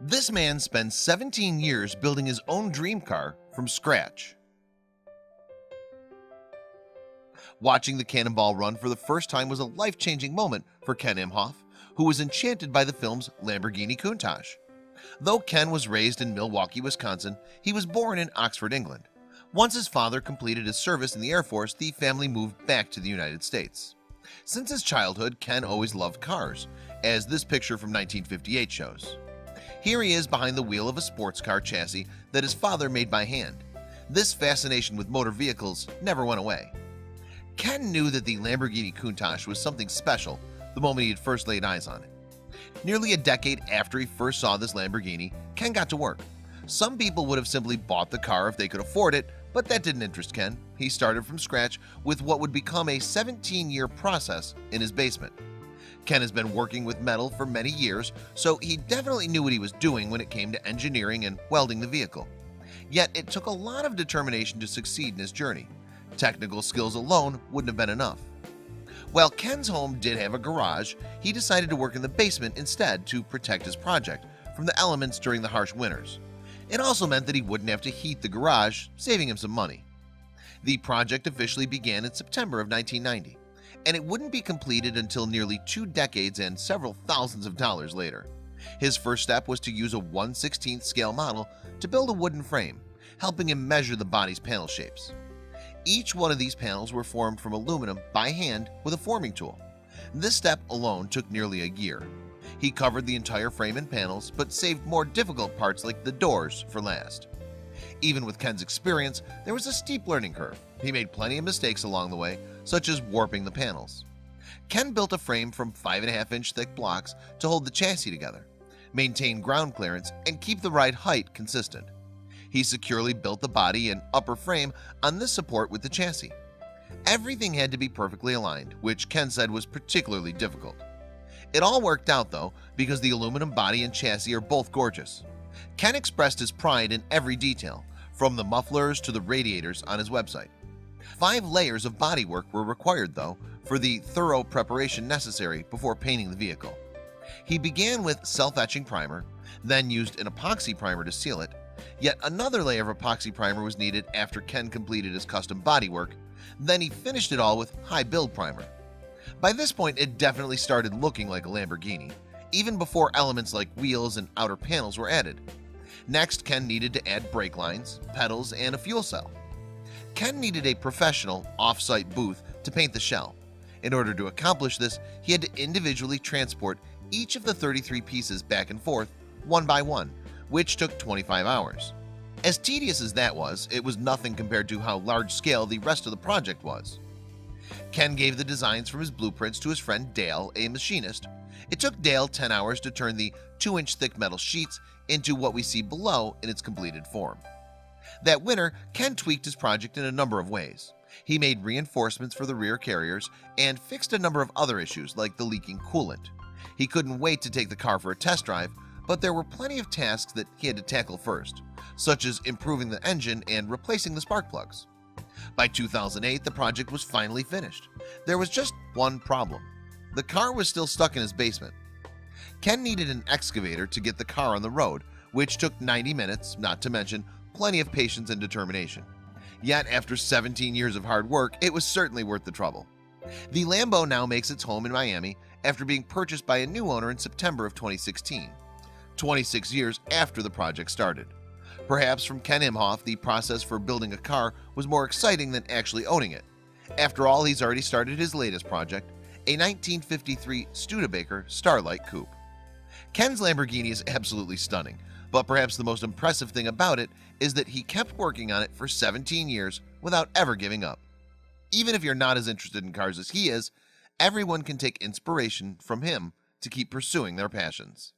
This man spent 17 years building his own dream car from scratch. Watching the cannonball run for the first time was a life-changing moment for Ken Imhoff, who was enchanted by the film's Lamborghini Countach. Though Ken was raised in Milwaukee, Wisconsin, he was born in Oxford, England. Once his father completed his service in the Air Force, the family moved back to the United States. Since his childhood, Ken always loved cars, as this picture from 1958 shows. Here he is behind the wheel of a sports car chassis that his father made by hand. This fascination with motor vehicles never went away. Ken knew that the Lamborghini Countach was something special the moment he had first laid eyes on it. Nearly a decade after he first saw this Lamborghini, Ken got to work. Some people would have simply bought the car if they could afford it, but that didn't interest Ken. He started from scratch with what would become a 17-year process in his basement. Ken has been working with metal for many years, so he definitely knew what he was doing when it came to engineering and welding the vehicle. Yet it took a lot of determination to succeed in his journey. Technical skills alone wouldn't have been enough. While Ken's home did have a garage, he decided to work in the basement instead to protect his project from the elements during the harsh winters. It also meant that he wouldn't have to heat the garage, saving him some money. The project officially began in September of 1990, and it wouldn't be completed until nearly 2 decades and several thousands of dollars later. His first step was to use a 1/16 scale model to build a wooden frame, helping him measure the body's panel shapes. Each one of these panels were formed from aluminum by hand with a forming tool. This step alone took nearly a year. He covered the entire frame and panels, but saved more difficult parts like the doors for last. Even with Ken's experience, there was a steep learning curve. He made plenty of mistakes along the way, such as warping the panels. Ken built a frame from 5.5-inch thick blocks to hold the chassis together, maintain ground clearance, and keep the ride height consistent. He securely built the body and upper frame on this support with the chassis. Everything had to be perfectly aligned, which Ken said was particularly difficult. It all worked out though, because the aluminum body and chassis are both gorgeous. Ken expressed his pride in every detail, from the mufflers to the radiators on his website. 5 layers of bodywork were required though for the thorough preparation necessary before painting the vehicle. He began with self-etching primer, then used an epoxy primer to seal it. Yet another layer of epoxy primer was needed after Ken completed his custom bodywork. Then he finished it all with high build primer. By this point, it definitely started looking like a Lamborghini, even before elements like wheels and outer panels were added. Next, Ken needed to add brake lines, pedals, and a fuel cell. Ken needed a professional off-site booth to paint the shell. In order to accomplish this, he had to individually transport each of the 33 pieces back and forth, one by one, which took 25 hours. As tedious as that was, it was nothing compared to how large-scale the rest of the project was. Ken gave the designs from his blueprints to his friend Dale, a machinist. It took Dale 10 hours to turn the 2-inch thick metal sheets into what we see below in its completed form. That winter, Ken tweaked his project in a number of ways. He made reinforcements for the rear carriers and fixed a number of other issues like the leaking coolant. He couldn't wait to take the car for a test drive, but there were plenty of tasks that he had to tackle first, such as improving the engine and replacing the spark plugs. By 2008, the project was finally finished. There was just one problem. The car was still stuck in his basement. Ken needed an excavator to get the car on the road, which took 90 minutes, not to mention plenty of patience and determination. Yet after 17 years of hard work, it was certainly worth the trouble. The Lambo now makes its home in Miami after being purchased by a new owner in September of 2016. 26 years after the project started. Perhaps from Ken Imhoff, the process for building a car was more exciting than actually owning it. After all, he's already started his latest project, a 1953 Studebaker Starlight Coupe. Ken's Lamborghini is absolutely stunning, but perhaps the most impressive thing about it is that he kept working on it for 17 years without ever giving up. Even if you're not as interested in cars as he is, everyone can take inspiration from him to keep pursuing their passions.